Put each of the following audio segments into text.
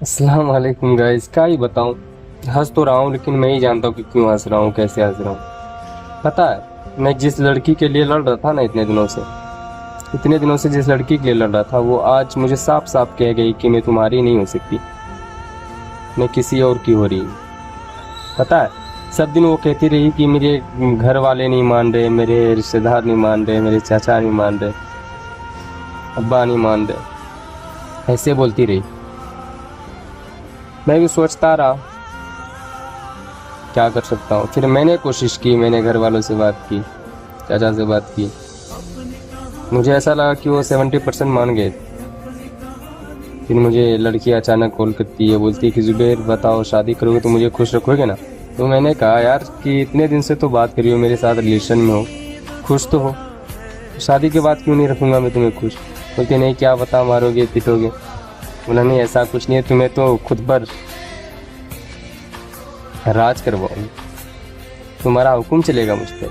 अस्सलाम वालेकुम गाइस, क्या ही बताऊं। हंस तो रहा हूँ लेकिन मैं ही जानता हूँ कि क्यों हंस रहा हूँ, कैसे हंस रहा हूँ। पता है, मैं जिस लड़की के लिए लड़ रहा था ना इतने दिनों से जिस लड़की के लिए लड़ रहा था, वो आज मुझे साफ साफ कह गई कि मैं तुम्हारी नहीं हो सकती, मैं किसी और की हो रही हूँ। पता है, सब दिन वो कहती रही कि मेरे घर वाले नहीं मान रहे, मेरे रिश्तेदार नहीं मान रहे, मेरे चाचा नहीं मान रहे, अब्बा नहीं मान रहे, ऐसे बोलती रही। मैं भी सोचता रहा क्या कर सकता हूँ। फिर मैंने कोशिश की, मैंने घर वालों से बात की, चाचा से बात की। मुझे ऐसा लगा कि वो 70% मान गए। फिर मुझे लड़की अचानक कॉल करती है, बोलती है कि जुबैर बताओ, शादी करोगे तो मुझे खुश रखोगे ना। तो मैंने कहा यार कि इतने दिन से तो बात करी हो, मेरे साथ रिलेशन में हो, खुश तो हो, शादी के बाद क्यों नहीं रखूँगा मैं तुम्हें खुश। बोलती नहीं, क्या बता, मारोगे पिटोगे। बोला नहीं, ऐसा कुछ नहीं है, तुम्हें तो खुद पर राज करवाऊंगी, तुम्हारा हुक्म चलेगा मुझ पर,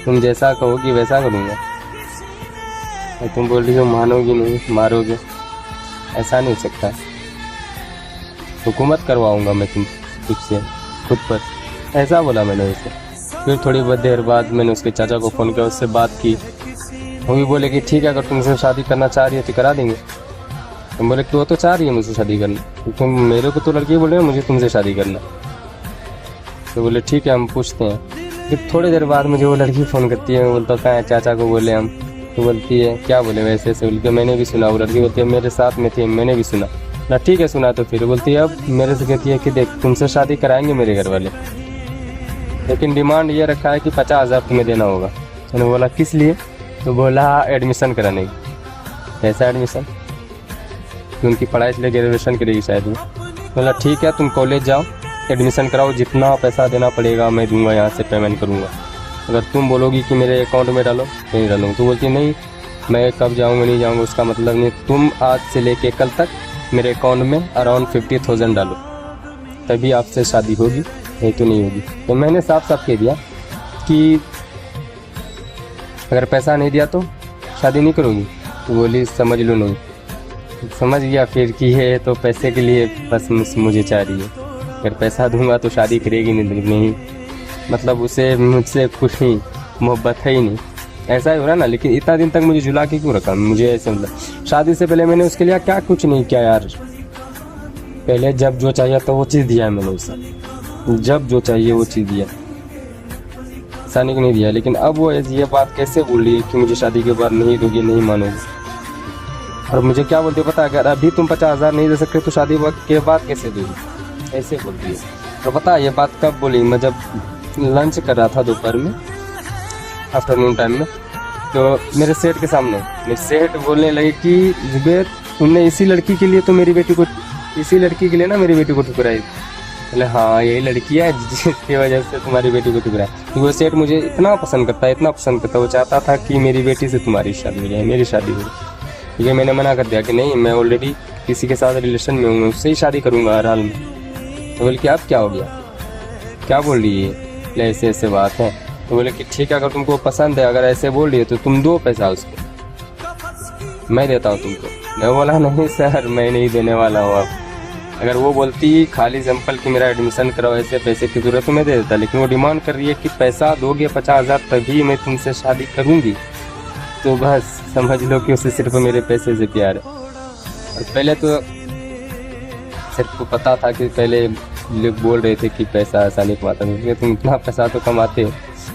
तुम जैसा कहोगी वैसा करूँगा। तुम बोल रही हो मानोगी नहीं, मारोगे, ऐसा नहीं हो सकता, हुकूमत करवाऊंगा मैं तुझसे खुद पर, ऐसा बोला मैंने उसे। फिर थोड़ी बहुत देर बाद मैंने उसके चाचा को फ़ोन किया, उससे बात की। वो भी बोले कि ठीक है, अगर तुमसे शादी करना चाह रही है तो करा देंगे। तुम बोले कि वो तो चाह रही है मुझसे शादी करना, तुम मेरे को तो लड़की बोल रहे हो मुझे तुमसे शादी करना। तो बोले ठीक है, हम पूछते हैं। फिर थोड़ी देर बाद मुझे वो लड़की फ़ोन करती है, बोलता है चाचा को बोले हम। तो बोलती है क्या बोले वैसे ऐसे, बोल के मैंने भी सुना। वो लड़की बोलती है मेरे साथ में थी, मैंने भी सुना ना। ठीक है सुना। तो फिर बोलती है अब मेरे से कहती है कि देख तुमसे शादी कराएंगे मेरे घर वाले, लेकिन डिमांड ये रखा है कि 50,000 तुम्हें देना होगा। मैंने बोला किस लिए। तो बोला एडमिशन कराने की। कैसा एडमिशन, कि उनकी पढ़ाई इसलिए ग्रेजुएशन करेगी शायद वो। बोला ठीक है, तुम कॉलेज जाओ, एडमिशन कराओ, जितना पैसा देना पड़ेगा मैं दूंगा, यहाँ से पेमेंट करूँगा। अगर तुम बोलोगी कि मेरे अकाउंट में डालो नहीं डालूँगा। तो बोलती नहीं, मैं कब जाऊँगा नहीं जाऊँगा उसका मतलब नहीं, तुम आज से लेके कल तक मेरे अकाउंट में अराउंड 50,000 डालो, तभी आपसे शादी होगी, नहीं तो नहीं होगी। तो मैंने साफ साफ कह दिया कि अगर पैसा नहीं दिया तो शादी नहीं करोगी। तो बोली समझ लो नहीं। समझ गया फिर कि ये तो पैसे के लिए बस मुझे चाह रही है, अगर पैसा दूंगा तो शादी करेगी नहीं, मतलब उसे मुझसे कुछ ही मोहब्बत है ही नहीं, ऐसा ही हो रहा ना। लेकिन इतना दिन तक मुझे झुला के क्यों रखा, मुझे ऐसे मतलब शादी से पहले मैंने उसके लिए क्या कुछ नहीं किया यार। पहले जब जो चाहिए था वो चीज़ दिया मैंने उसे, जब जो चाहिए वो चीज़ दिया, ऐसा नहीं दिया। लेकिन अब वो ये बात कैसे बोल रही है कि मुझे शादी के बाद नहीं दोगी, नहीं मानोगी। और मुझे क्या बोलते पता, अगर अभी तुम 50,000 नहीं दे सकते तो शादी के बाद कैसे दोगी, ऐसे बोलती है। तो पता ये बात कब बोली, मैं जब लंच कर रहा था दोपहर में, आफ्टरनून टाइम में, तो मेरे सेठ के सामने मेरे सेठ बोलने लगे कि जुबैर तुमने इसी लड़की के लिए तो मेरी बेटी को, इसी लड़की के लिए ना मेरी बेटी को ठुकराई। बोले हाँ यही लड़की है जिसकी वजह से तुम्हारी बेटी को ठुकराया। क्योंकि वो सेठ मुझे इतना पसंद करता है, इतना पसंद करता है, वो चाहता था कि मेरी बेटी से तुम्हारी शादी हो जाए, मेरी शादी हो जाए। ठीक है, मैंने मना कर दिया कि नहीं, मैं ऑलरेडी किसी के साथ रिलेशन में हूँ, उससे ही शादी करूँगा हर हाल में। तो बोले कि अब क्या हो गया, क्या बोल रही है, ऐसे ऐसे बात है। तो बोले कि ठीक है, अगर तुमको पसंद है, अगर ऐसे बोल रही है तो तुम दो पैसा उसको, मैं देता हूँ तुमको। मैं बोला नहीं सर, मैं नहीं देने वाला हूँ। अब अगर वो बोलती खाली सिंपल कि मेरा एडमिशन कराओ, ऐसे पैसे की जरूरत तो मैं दे देता, लेकिन वो डिमांड कर रही है कि पैसा दोगे 50,000 तभी मैं तुमसे शादी करूँगी, तो बस समझ लो कि उसे सिर्फ मेरे पैसे से प्यार है। और पहले तो सिर्फ को पता था कि पहले लोग बोल रहे थे कि पैसा ऐसा नहीं कमाता, क्योंकि तुम इतना पैसा तो कमाते हो,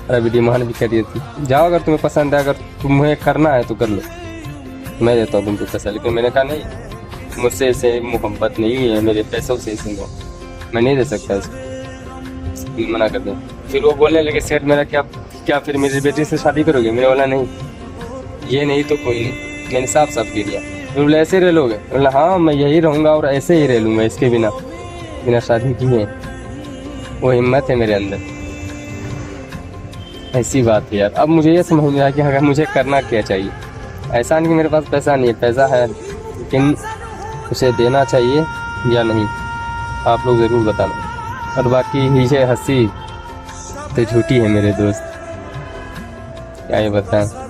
और अभी डिमांड भी कर रही थी। जाओ अगर तुम्हें पसंद है, अगर तुम्हें करना है तो कर लो, मैं देता हूँ तुमको पैसा। लेकिन मैंने कहा नहीं, मुझसे ऐसे मोहब्बत नहीं है, मेरे पैसों से ऐसे मैं नहीं दे सकता इसको, मना कर दें। फिर वो बोलने लगे सेठ मेरा क्या फिर मेरी बेटी से शादी करोगे। मैंने बोला नहीं, ये नहीं तो कोई नहीं, मैंने साफ साफ कह दिया। फिर बोले ऐसे रह लोगे। बोला हाँ मैं यही रहूँगा और ऐसे ही रह लूँगा, इसके बिना शादी किए। वो हिम्मत है मेरे अंदर, ऐसी बात है यार। अब मुझे ये समझ में आया कि अगर मुझे करना क्या चाहिए। ऐसा नहीं कि मेरे पास पैसा नहीं है, पैसा है, लेकिन उसे देना चाहिए या नहीं, आप लोग ज़रूर बताना। और बाकी ये हंसी तो झूठी है मेरे दोस्त, क्या ये बताएं।